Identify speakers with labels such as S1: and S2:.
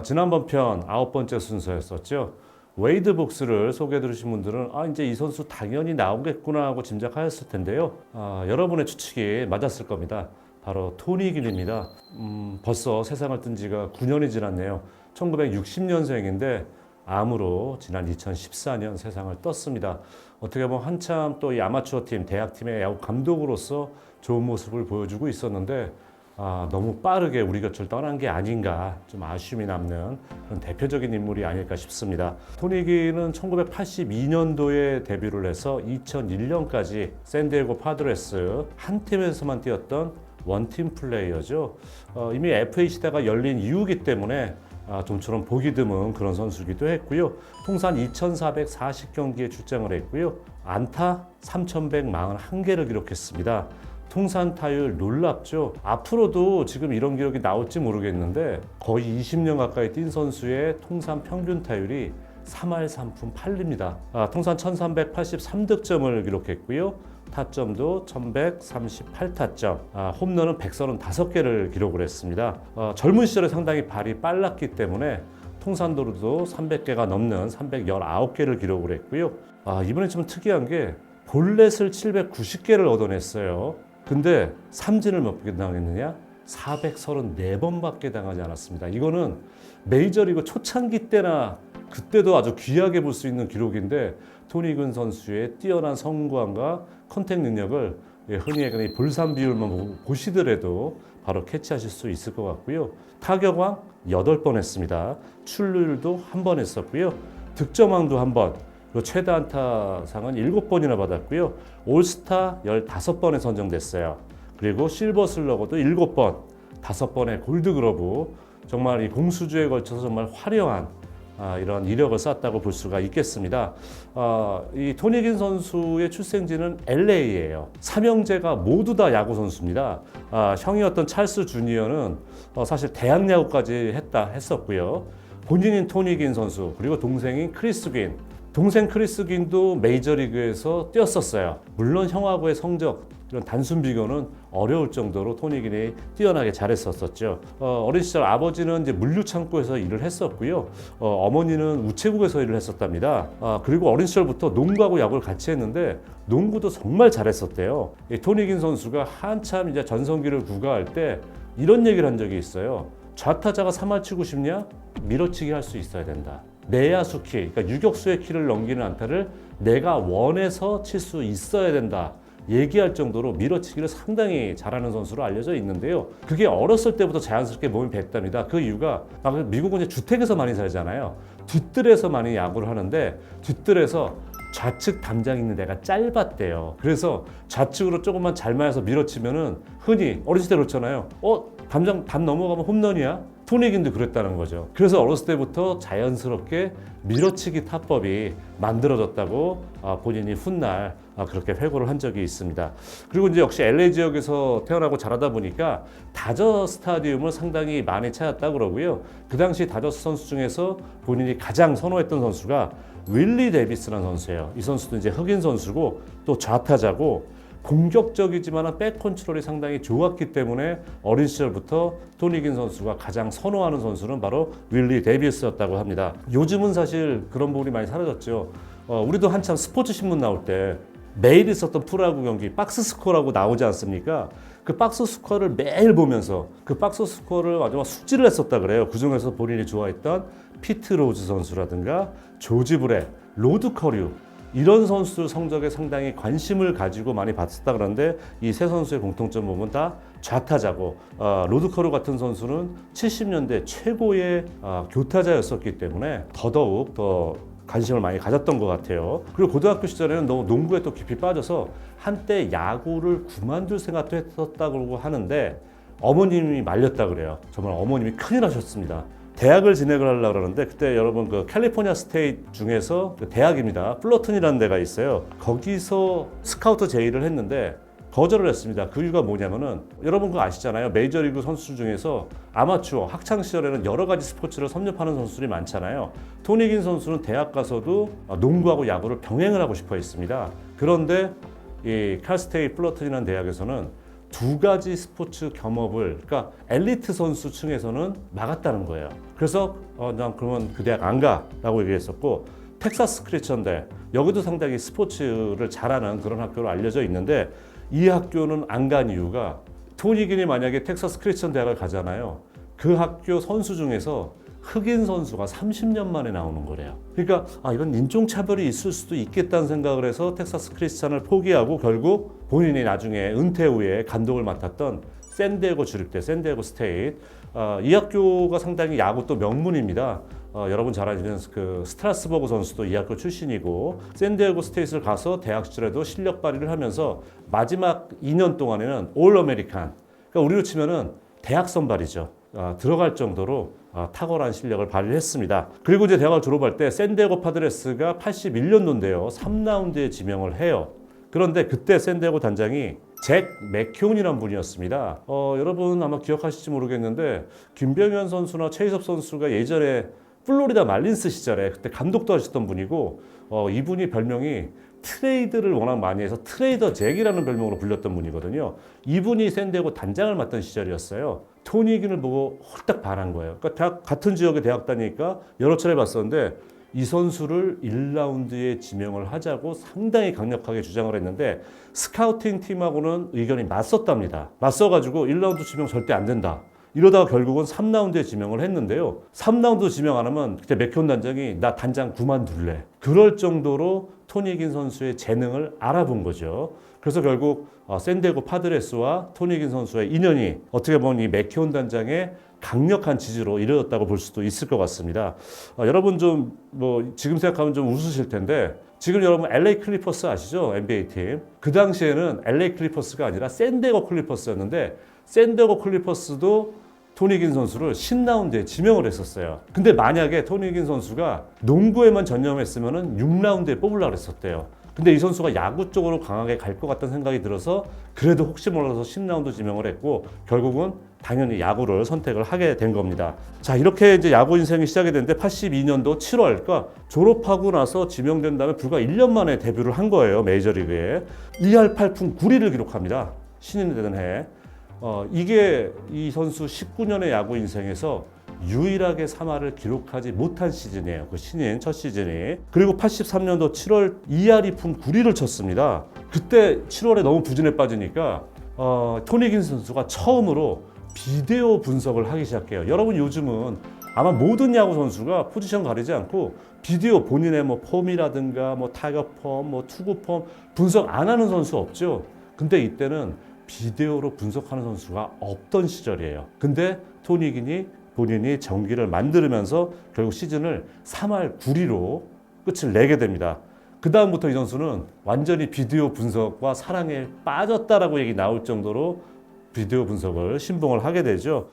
S1: 지난번 편 9번째 순서였었죠. 웨이드 복스를 소개해 들으신 분들은 이제 이 선수 당연히 나오겠구나 하고 짐작하였을 텐데요. 여러분의 추측이 맞았을 겁니다. 바로 토니 긴입니다. 벌써 세상을 뜬 지가 9년이 지났네요. 1960년생인데 암으로 지난 2014년 세상을 떴습니다. 어떻게 보면 한참 또 이 아마추어 팀, 대학팀의 야구 감독으로서 좋은 모습을 보여주고 있었는데 너무 빠르게 우리 곁을 떠난 게 아닌가 좀 아쉬움이 남는 그런 대표적인 인물이 아닐까 싶습니다. 토니 긴은 1982년도에 데뷔를 해서 2001년까지 샌디에고 파드레스 한 팀에서만 뛰었던 원팀 플레이어죠. 이미 FA 시대가 열린 이후기 때문에 좀처럼 보기 드문 그런 선수이기도 했고요. 통산 2,440경기에 출장을 했고요. 안타 3,141개를 기록했습니다. 통산 타율 놀랍죠. 앞으로도 지금 이런 기록이 나올지 모르겠는데 거의 20년 가까이 뛴 선수의 통산 평균 타율이 3할 3푼 8리입니다. 통산 1,383득점을 기록했고요. 타점도 1,138타점, 홈런은 135개를 기록을 했습니다. 젊은 시절에 상당히 발이 빨랐기 때문에 통산도로도 300개가 넘는 319개를 기록을 했고요. 이번에 좀 특이한 게 볼넷을 790개를 얻어냈어요. 근데 삼진을 몇 개 당했느냐? 434번밖에 당하지 않았습니다. 이거는 메이저리그 초창기 때나 그때도 아주 귀하게 볼 수 있는 기록인데 토니 긴 선수의 뛰어난 성구함과 컨택 능력을 흔히 얘기하는 볼삼 비율만 보시더라도 바로 캐치하실 수 있을 것 같고요. 타격왕 8번 했습니다. 출루율도 1번 했었고요. 득점왕도 1번, 그리고 최다 안타상은 7번이나 받았고요. 올스타 15번에 선정됐어요. 그리고 실버 슬러거도 7번, 5번의 골드그러브, 정말 이 공수주에 걸쳐서 정말 화려한 이런 이력을 쌓았다고 볼 수가 있겠습니다. 이 토니 긴 선수의 출생지는 LA예요. 삼형제가 모두 다 야구 선수입니다. 형이었던 찰스 주니어는 사실 대학 야구까지 했었고요. 본인인 토니 긴 선수, 그리고 동생인 크리스 긴. 동생 크리스 긴도 메이저리그에서 뛰었었어요. 물론 형하고의 성적, 이런 단순 비교는 어려울 정도로 토니 긴이 뛰어나게 잘했었죠. 어린 시절 아버지는 이제 물류 창고에서 일을 했었고요. 어머니는 우체국에서 일을 했었답니다. 그리고 어린 시절부터 농구하고 야구를 같이 했는데 농구도 정말 잘했었대요. 이 토니 긴 선수가 한참 이제 전성기를 구가할 때 이런 얘기를 한 적이 있어요. 좌타자가 3할 치고 싶냐? 밀어치기 할 수 있어야 된다. 내야수 키, 그러니까 유격수의 키를 넘기는 안타를 내가 원해서 칠 수 있어야 된다. 얘기할 정도로 밀어치기를 상당히 잘하는 선수로 알려져 있는데요. 그게 어렸을 때부터 자연스럽게 몸에 뱄답니다. 그 이유가 미국은 이제 주택에서 많이 살잖아요. 뒷뜰에서 많이 야구를 하는데 뒷뜰에서 좌측 담장 있는 데가 짧았대요. 그래서 좌측으로 조금만 잘 맞아서 밀어치면은 흔히 어렸을 때 그렇잖아요. 담 넘어가면 홈런이야? 토니 긴도 그랬다는 거죠. 그래서 어렸을 때부터 자연스럽게 밀어치기 타법이 만들어졌다고 본인이 훗날 그렇게 회고를 한 적이 있습니다. 그리고 이제 역시 LA 지역에서 태어나고 자라다 보니까 다저 스타디움을 상당히 많이 찾았다고 그러고요. 그 당시 다저스 선수 중에서 본인이 가장 선호했던 선수가 윌리 데이비스라는 선수예요. 이 선수도 이제 흑인 선수고 또 좌타자고 공격적이지만 백 컨트롤이 상당히 좋았기 때문에 어린 시절부터 토니 긴 선수가 가장 선호하는 선수는 바로 윌리 데이비스였다고 합니다. 요즘은 사실 그런 부분이 많이 사라졌죠. 우리도 한참 스포츠 신문 나올 때 매일 있었던 프로야구 경기 박스 스코어라고 나오지 않습니까? 그 박스 스코어를 매일 보면서 그 박스 스코어를 아주 숙지를 했었다 그래요. 그중에서 본인이 좋아했던 피트 로즈 선수라든가 조지 브렛, 로드 커류, 이런 선수들 성적에 상당히 관심을 가지고 많이 봤었다 그러는데 이 세 선수의 공통점 보면 다 좌타자고, 로드 커류 같은 선수는 70년대 최고의 교타자였었기 때문에 더더욱 더 관심을 많이 가졌던 것 같아요. 그리고 고등학교 시절에는 너무 농구에 또 깊이 빠져서 한때 야구를 그만둘 생각도 했었다고 하는데 어머님이 말렸다 그래요. 정말 어머님이 큰일 하셨습니다. 대학을 진학을 하려고 그러는데 그때 여러분 그 캘리포니아 스테이트 중에서 그 대학입니다. 플러튼이라는 데가 있어요. 거기서 스카우트 제의를 했는데 거절을 했습니다. 그 이유가 뭐냐면은 여러분 그거 아시잖아요. 메이저리그 선수 중에서 아마추어 학창 시절에는 여러 가지 스포츠를 섭렵하는 선수들이 많잖아요. 토니 긴 선수는 대학 가서도 농구하고 야구를 병행을 하고 싶어 했습니다. 그런데 이 칼스테이트 플러튼이라는 대학에서는 두 가지 스포츠 겸업을 그러니까 엘리트 선수층에서는 막았다는 거예요. 그래서 난 그러면 그 대학 안 가라고 얘기했었고 텍사스 크리스천대 여기도 상당히 스포츠를 잘하는 그런 학교로 알려져 있는데 이 학교는 안 간 이유가 토니긴이 만약에 텍사스 크리스천 대학을 가잖아요. 그 학교 선수 중에서 흑인 선수가 30년 만에 나오는 거래요. 그러니까 이런 인종차별이 있을 수도 있겠다는 생각을 해서 텍사스 크리스천을 포기하고 결국 본인이 나중에 은퇴 후에 감독을 맡았던 샌디에고 주립대, 샌디에고 스테이트. 이 학교가 상당히 야구 또 명문입니다. 여러분 잘 아시는 그 스트라스버그 선수도 이 학교 출신이고 샌디에고 스테이트를 가서 대학 시절에도 실력 발휘를 하면서 마지막 2년 동안에는 올 아메리칸, 그러니까 우리로 치면은 대학 선발이죠. 들어갈 정도로 탁월한 실력을 발휘했습니다. 그리고 이제 대학을 졸업할 때 샌디에고 파드레스가 81년도인데요. 3라운드에 지명을 해요. 그런데 그때 샌디에고 단장이 잭 맥케온이라는 분이었습니다. 여러분 아마 기억하실지 모르겠는데 김병현 선수나 최희섭 선수가 예전에 플로리다 말린스 시절에 그때 감독도 하셨던 분이고 이분이 별명이 트레이드를 워낙 많이 해서 트레이더 잭이라는 별명으로 불렸던 분이거든요. 이분이 샌디에고 단장을 맡던 시절이었어요. 토니긴을 보고 홀딱 반한 거예요. 그러니까 같은 지역에 대학 다니니까 여러 차례 봤었는데 이 선수를 1라운드에 지명을 하자고 상당히 강력하게 주장을 했는데 스카우팅 팀하고는 의견이 맞섰답니다. 맞서가지고 1라운드 지명 절대 안 된다. 이러다가 결국은 3라운드에 지명을 했는데요. 3라운드 지명 안 하면 그때 맥케온 단장이 나 단장 그만둘래. 그럴 정도로 토니긴 선수의 재능을 알아본 거죠. 그래서 결국 샌디에고 파드레스와 토니긴 선수의 인연이 어떻게 보면 이 맥케온 단장의 강력한 지지로 이루어졌다고 볼 수도 있을 것 같습니다. 여러분 좀 지금 생각하면 좀 웃으실 텐데 지금 여러분 LA 클리퍼스 아시죠? NBA 팀. 그 당시에는 LA 클리퍼스가 아니라 샌디에고 클리퍼스였는데 샌디에고 클리퍼스도 토니긴 선수를 10라운드에 지명을 했었어요. 근데 만약에 토니긴 선수가 농구에만 전념했으면 6라운드에 뽑으려고 했었대요. 근데 이 선수가 야구 쪽으로 강하게 갈 것 같다는 생각이 들어서 그래도 혹시 몰라서 10라운드 지명을 했고 결국은 당연히 야구를 선택을 하게 된 겁니다. 자, 이렇게 이제 야구 인생이 시작이 됐는데 82년도 7월, 그러니까 졸업하고 나서 지명된 다음에 불과 1년 만에 데뷔를 한 거예요. 메이저리그에. 2할 8푼 9리를 기록합니다. 신인이 되던 해. 이게 이 선수 19년의 야구 인생에서 유일하게 3할을 기록하지 못한 시즌이에요. 그 신인 첫 시즌이. 그리고 83년도 7월 2할 2푼 9리를 쳤습니다. 그때 7월에 너무 부진에 빠지니까 토니긴 선수가 처음으로 비디오 분석을 하기 시작해요. 여러분 요즘은 아마 모든 야구 선수가 포지션 가리지 않고 비디오 본인의 폼이라든가 타격 폼, 투구 폼 분석 안 하는 선수 없죠. 근데 이때는 비디오로 분석하는 선수가 없던 시절이에요. 근데 토니긴이 본인이 전기를 만들면서 결국 시즌을 3할 9리로 끝을 내게 됩니다. 그 다음부터 이 선수는 완전히 비디오 분석과 사랑에 빠졌다라고 얘기 나올 정도로 비디오 분석을 신봉을 하게 되죠.